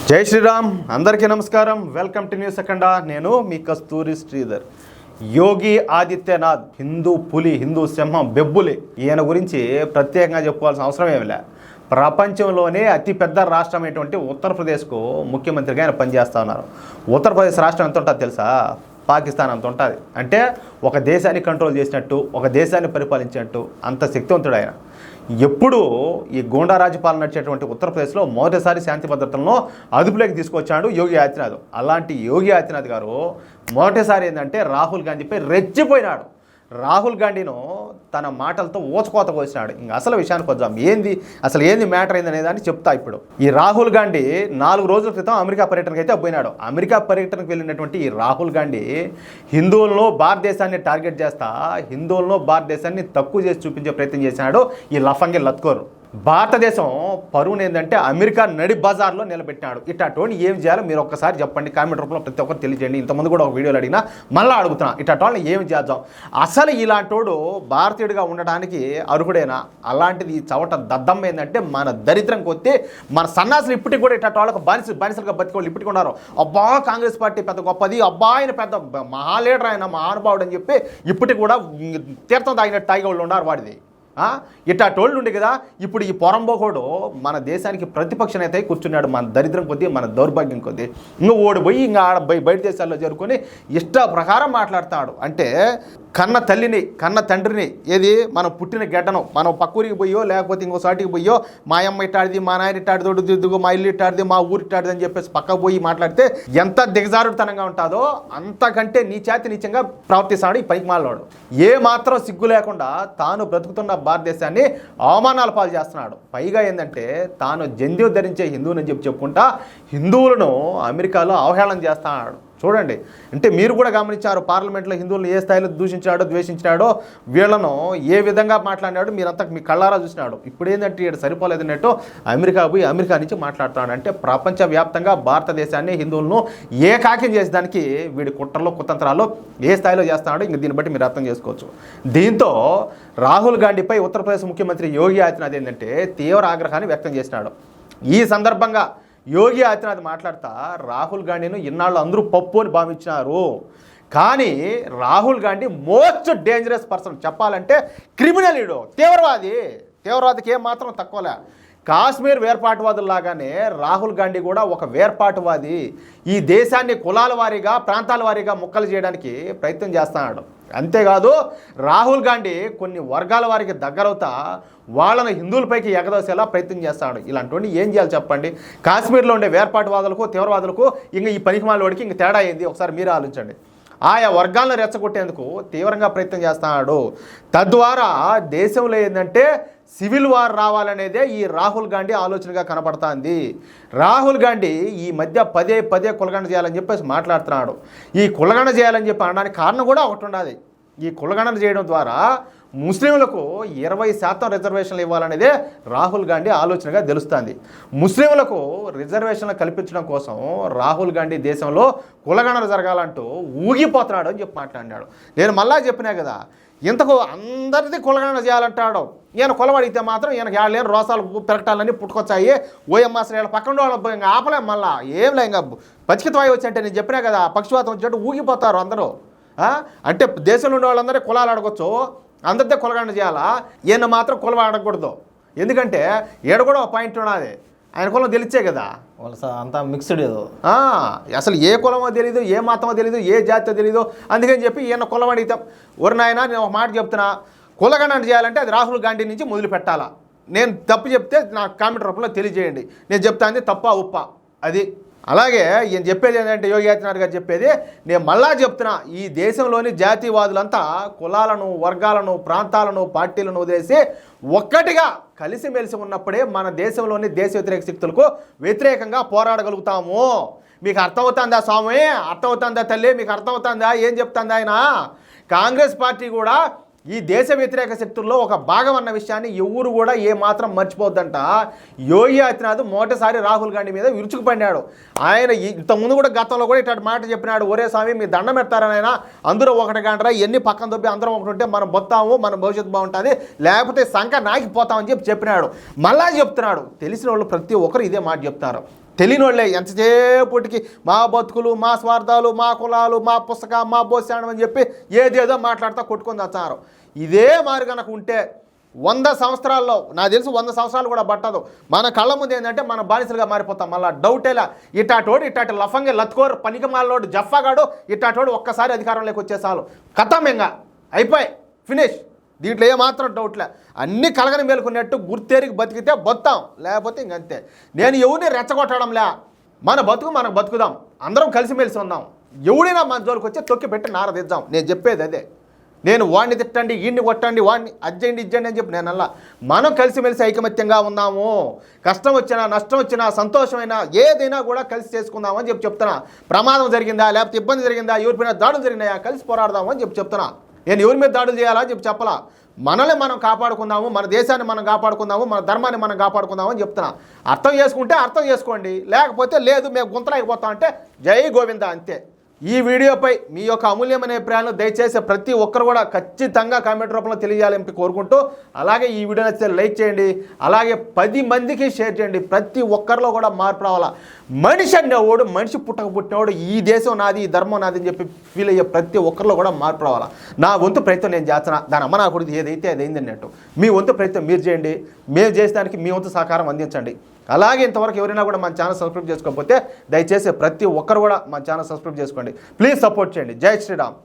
జై శ్రీరామ్, అందరికీ నమస్కారం. వెల్కమ్ టు న్యూస్ అఖండ. నేను మీ కస్తూరి శ్రీధర్. యోగి ఆదిత్యనాథ్ హిందూ పులి, హిందూ సింహం, బెబ్బులి. ఈయన గురించి ప్రత్యేకంగా చెప్పుకోవాల్సిన అవసరం ఏమి లే. ప్రపంచంలోనే అతిపెద్ద రాష్ట్రమైనటువంటి ఉత్తరప్రదేశ్కు ముఖ్యమంత్రిగా ఆయన పనిచేస్తూ ఉన్నారు. ఉత్తరప్రదేశ్ రాష్ట్రం ఎంత ఉంటుందో తెలుసా? పాకిస్తాన్ అంత ఉంటుంది. అంటే ఒక దేశాన్ని కంట్రోల్ చేసినట్టు, ఒక దేశాన్ని పరిపాలించినట్టు అంత శక్తివంతుడు ఆయన. ఎప్పుడు ఈ గూండా రాజ్యపాలన నడిచేటువంటి ఉత్తరప్రదేశ్లో మొదటిసారి శాంతి భద్రతలను అదుపులోకి తీసుకొచ్చాడు యోగి ఆదిత్యనాథ్. అలాంటి యోగి ఆదిత్యనాథ్ గారు మొదటిసారి ఏంటంటే రాహుల్ గాంధీపై రెచ్చిపోయినాడు. రాహుల్ గాంధీను తన మాటలతో ఊచకోత కోసినాడు. ఇంక అసలు విషయానికి వద్దాం. అసలు ఏంది మ్యాటర్ అయింది అనేదాన్ని చెప్తా. ఇప్పుడు ఈ రాహుల్ గాంధీ 4 రోజుల క్రితం అమెరికా పర్యటనకు అయితే పోయినాడు. అమెరికా పర్యటనకు వెళ్ళినటువంటి ఈ రాహుల్ గాంధీ హిందువులను, భారతదేశాన్ని టార్గెట్ చేస్తా హిందువులను, భారతదేశాన్ని తక్కువ చేసి చూపించే ప్రయత్నం చేసినాడు ఈ లఫంగి లత్కోరు. భారతదేశం పరువుని ఏంటంటే అమెరికా నడి బజార్లో నిలబెట్టినాడు. ఇట్లాంటి ఏం చేయాలో మీరు ఒక్కసారి చెప్పండి, కామెంట్ రూపంలో ప్రతి ఒక్కరు తెలియజేయండి. ఇంతకుముందు కూడా ఒక వీడియోలు అడిగినా మళ్ళీ అడుగుతున్నా, ఇట్లాంటి ఏం చేద్దాం? అసలు ఇలాంటోడు భారతీయుడిగా ఉండడానికి అర్హుడేనా? అలాంటిది ఈ చవట దద్దం ఏంటంటే మన దరిద్రం కొద్దీ మన సన్నాసులు ఇప్పటికి కూడా ఇట్లాంటి వాళ్ళకు బానిసలుగా బతికోళ్ళు ఇప్పటికి ఉన్నారు. అబ్బా కాంగ్రెస్ పార్టీ పెద్ద గొప్పది, అబ్బా ఆయన పెద్ద మహాలీడర్, ఆయన మహానుభావుడు అని చెప్పి ఇప్పటికి కూడా తీర్థం తాగినట్టు తాగే వాళ్ళు ఉన్నారు. వాడిది ఇట్లాంటి ఉండే కదా. ఇప్పుడు ఈ పొరంబోకోడు మన దేశానికి ప్రతిపక్ష నేత కూర్చున్నాడు. మన దరిద్రం కొద్దీ, మన దౌర్భాగ్యం కొద్దీ ఇంకా ఓడిపోయి ఇంకా బయట దేశాల్లో చేరుకొని ఇష్ట ప్రకారం మాట్లాడతాడు. అంటే కన్న తల్లిని, కన్న తండ్రిని, ఏది మనం పుట్టిన గడ్డను మనం పక్కూరికి పోయో లేకపోతే ఇంకో సాటికి పోయో మా అమ్మ ఇట్టాడిది, మా నాయన ఇట్టాడి తోడు, మా ఇల్లు ఇట్టాడిది, మా ఊరు ఇట్టాడిది అని చెప్పేసి పక్కకు పోయి మాట్లాడితే ఎంత దిగజారుడుతనంగా ఉంటుందో అంతకంటే నీచంగా ప్రవర్తిస్తాడు ఈ పైకిమాలవాడు. ఏ మాత్రం సిగ్గు లేకుండా తాను బ్రతుకుతున్న భారతదేశాన్ని అవమానాల పాలు చేస్తున్నాడు. పైగా ఏంటంటే తాను జంధ్యం ధరించే హిందువుని చెప్పుకుంటా హిందువులను అమెరికాలో అవహేళన చేస్తున్నాడు. చూడండి, అంటే మీరు కూడా గమనించారు పార్లమెంట్లో హిందువులను ఏ స్థాయిలో దూషించాడో, ద్వేషించాడో, వీళ్లను ఏ విధంగా మాట్లాడినాడో మీరంతా మీ కళ్ళారా చూసినాడు. ఇప్పుడు ఏంటంటే ఇక్కడ సరిపోలేదన్నట్టు అమెరికా పోయి అమెరికా నుంచి మాట్లాడుతున్నాడు. అంటే ప్రపంచవ్యాప్తంగా భారతదేశాన్ని, హిందువులను ఏకాకిం చేసేదానికి వీడి కుట్రలో, కుతంత్రాల్లో ఏ స్థాయిలో చేస్తున్నాడో ఇంక దీన్ని బట్టి మీరు అర్థం చేసుకోవచ్చు. దీంతో రాహుల్ గాంధీపై ఉత్తరప్రదేశ్ ముఖ్యమంత్రి యోగి ఆదిత్యనాథ్ ఏంటంటే తీవ్ర ఆగ్రహాన్ని వ్యక్తం చేసినాడు. ఈ సందర్భంగా యోగి ఆదిత్యనాథ్ మాట్లాడుతా రాహుల్ గాంధీను ఇన్నాళ్ళు అందరూ పప్పు అని భావించినారు, కానీ Rahul Gandhi most dangerous person, చెప్పాలంటే క్రిమినల్, తీవ్రవాదికి ఏం మాత్రం తక్కువలే. కాశ్మీర్ వేర్పాటువాదుల్లాగానే రాహుల్ గాంధీ కూడా ఒక వేర్పాటువాది. ఈ దేశాన్ని కులాల వారీగా, ప్రాంతాల వారీగా ముక్కలు చేయడానికి ప్రయత్నం చేస్తున్నాడు. అంతేకాదు రాహుల్ గాంధీ కొన్ని వర్గాల వారికి దగ్గరవుతా వాళ్ళని హిందువులపైకి ఎగదోసేలా ప్రయత్నం చేస్తాడు. ఇలాంటి ఏం చేయాలి చెప్పండి? కాశ్మీర్లో ఉండే వేర్పాటువాదులకు, తీవ్రవాదులకు ఇంక ఈ పనికిమాలవాడికి ఇంక తేడా అయింది ఒకసారి మీరు ఆలోచించండి. ఆయా వర్గాలను రెచ్చగొట్టేందుకు తీవ్రంగా ప్రయత్నం చేస్తున్నాడు. తద్వారా దేశంలో ఏంటంటే సివిల్ వార్ రావాలనేదే ఈ రాహుల్ గాంధీ ఆలోచనగా కనపడుతుంది. రాహుల్ గాంధీ ఈ మధ్య పదే కులగణ చేయాలని చెప్పేసి మాట్లాడుతున్నాడు. ఈ కులగణ చేయాలని చెప్పి అనడానికి కారణం కూడా ఒకటి ఉన్నది. ఈ కులగణన చేయడం ద్వారా ముస్లింలకు 20% రిజర్వేషన్లు ఇవ్వాలనేదే రాహుల్ గాంధీ ఆలోచనగా తెలుస్తుంది. ముస్లింలకు రిజర్వేషన్లు కల్పించడం కోసం రాహుల్ గాంధీ దేశంలో కులగణన జరగాలంటూ ఊగిపోతున్నాడు అని చెప్పి మాట్లాడినాడు. నేను మళ్ళా చెప్పినా కదా, ఇంతకు అందరిది కులగణన చేయాలంటాడు. ఈయన కులవాడితే మాత్రం ఈయనకి ఏళ్ళేరు రోసాలు పెరగటాలన్నీ పుట్టుకొచ్చాయి. ఓఎంఆర్ శ్రేణులు పక్కన వాళ్ళు ఇంకా ఆపలేం. మళ్ళీ ఏంలే ఇంకా పచ్చికత్వాయి వచ్చింటే నేను చెప్పినా కదా, పక్షవాతం వచ్చినట్టు ఊగిపోతారు అందరూ. అంటే దేశంలో ఉండే వాళ్ళందరూ కులాలు అడగొచ్చు, అందరిదే కులగణన చేయాలా, ఈయన మాత్రం కులం అడగకూడదు. ఎందుకంటే ఈడ కూడా ఒక పాయింట్ ఉన్నది, ఆయన కులం తెలిసే కదా, అంతా మిక్స్డ్. అసలు ఏ కులమో తెలీదు, ఏ మతమో తెలీదు, ఏ జాతితో తెలీదు. అందుకని చెప్పి ఈయన కులం అడిగితే ఒరి నాయన నేను ఒక మాట చెప్తున్నా, కులగణన చేయాలంటే అది రాహుల్ గాంధీ నుంచి మొదలు పెట్టాలా. నేను తప్పు చెప్తే నాకు కామెంట్ రూపంలో తెలియజేయండి. నేను చెప్తాను తప్ప ఉప్ప అది. అలాగే ఈయన చెప్పేది ఏంటంటే యోగి ఆదిత్యనాథ్ గారు చెప్పేది, నేను మళ్ళా చెప్తున్నా, ఈ దేశంలోని జాతీయవాదులంతా కులాలను, వర్గాలను, ప్రాంతాలను, పార్టీలను వదిలేసి ఒక్కటిగా కలిసిమెలిసి ఉన్నప్పుడే మన దేశంలోని దేశ వ్యతిరేక శక్తులకు వ్యతిరేకంగా పోరాడగలుగుతాము. మీకు అర్థమవుతుందా స్వామి? అర్థమవుతుందా తల్లి? మీకు అర్థమవుతుందా? ఏం చెప్తుంది ఆయన? కాంగ్రెస్ పార్టీ కూడా ఈ దేశ వ్యతిరేక శక్తుల్లో ఒక భాగం అన్న విషయాన్ని ఎవరు కూడా ఏమాత్రం మర్చిపోద్దంట. యోగి ఆదిత్యనాథ్ మొదటిసారి రాహుల్ గాంధీ మీద విరుచుకుపడినాడు. ఆయన ఇంతకుముందు కూడా గతంలో కూడా ఇట్లాంటి మాట చెప్పినాడు, ఒరే స్వామి మీ దండం పెడతారని ఆయన, అందరూ ఒకటి గంటరా ఎన్ని పక్కన దొబ్బి అందరం ఒకటి ఉంటే మనం బొత్తాము, మన భవిష్యత్తు బాగుంటుంది, లేకపోతే సంఖ నాకిపోతామని చెప్పినాడు. మళ్ళా చెప్తున్నాడు. తెలిసిన వాళ్ళు ప్రతి ఒక్కరు ఇదే మాట చెప్తారు. తెలియని వాళ్ళే ఎంతసేపటికి మా బతుకులు, మా స్వార్థాలు, మా కులాలు, మా పుస్తకం, మా బోసానం అని చెప్పి ఏదేదో మాట్లాడుతూ కొట్టుకొని వచ్చారు. ఇదే మారి కనుక ఉంటే 100 సంవత్సరాల్లో, నాకు తెలిసి 100 సంవత్సరాలు కూడా పట్టదు, మన కళ్ళ ముందు ఏంటంటే మన బానిసలుగా మారిపోతాం. మళ్ళీ డౌటేలా ఇట్టాటి లఫంగే లత్కోర్ పనికిమాలోడు జఫాగాడు ఇట్టాటోడు ఒక్కసారి అధికారంలోకి వచ్చేసాలు కథం ఇంకా అయిపోయి ఫినిష్. దీంట్లో ఏమాత్రం డౌట్లే. అన్నీ కలగని మేలుకున్నట్టు గుర్తేరికి బతికితే బతాం, లేకపోతే ఇంకంతే. నేను ఎవరిని రెచ్చగొట్టడంలే, మన బతుకు మనకు బతుకుదాం, అందరం కలిసిమెలిసి ఉందాం. ఎవడైనా మన జోలికి వచ్చి తొక్కి పెట్టి నారదిద్దాం. నేను చెప్పేది అదే. నేను వాడిని తిట్టండి, ఈయన్ని కొట్టండి, వాడిని అజ్జండి ఇజ్జండి అని చెప్పి నేను అలా. మనం కలిసిమెలిసి ఐకమత్యంగా ఉన్నాము. కష్టం వచ్చినా, నష్టం వచ్చినా, సంతోషమైనా ఏదైనా కూడా కలిసి చేసుకుందాము అని చెప్పి చెప్తున్నా. ప్రమాదం జరిగిందా, లేకపోతే ఇబ్బంది జరిగిందా, ఎవరిపైన దాడులు జరిగినాయా, కలిసి పోరాడదాము అని చెప్పి చెప్తున్నా. నేను ఎవరి మీద దాడులు చేయాలా అని చెప్పి చెప్పలా. మనల్ని మనం కాపాడుకుందాము, మన దేశాన్ని మనం కాపాడుకుందాము, మన ధర్మాన్ని మనం కాపాడుకుందాము అని చెప్తున్నా. అర్థం చేసుకుంటే అర్థం చేసుకోండి, లేకపోతే లేదు మేము గుంతలేకపోతాం అంటే జై గోవింద అంతే. ఈ వీడియోపై మీ యొక్క అమూల్యమైన అభిప్రాయాలను దయచేసి ప్రతి ఒక్కరు కూడా ఖచ్చితంగా కామెంట్ రూపంలో తెలియజేయాలని కోరుకుంటూ, అలాగే ఈ వీడియో నచ్చితే లైక్ చేయండి, అలాగే 10 మందికి షేర్ చేయండి. ప్రతి ఒక్కరిలో కూడా మార్పు రావాలా. మనిషి అనేవాడు, మనిషి పుట్టినవాడు ఈ దేశం నాది, ఈ ధర్మం నాది అని చెప్పి ఫీల్ అయ్యే ప్రతి ఒక్కరిలో కూడా మార్పు రావాలా. నా వంతు ప్రయత్నం నేను చేస్తున్నా, దాని అమ్మ నా కొడుకు ఏదైతే అది అయింది అన్నట్టు. మీ వంతు ప్రయత్నం మీరు చేయండి, మేము చేసేదానికి మీ వంతు సహకారం అందించండి. అలాగే ఇంతవరకు ఎవరైనా కూడా మన ఛానల్ సబ్స్క్రైబ్ చేసుకోకపోతే దయచేసి ప్రతి ఒక్కరు కూడా మన ఛానల్ సబ్స్క్రైబ్ చేసుకోండి. ప్లీజ్ సపోర్ట్ చేయండి. జై శ్రీరామ్.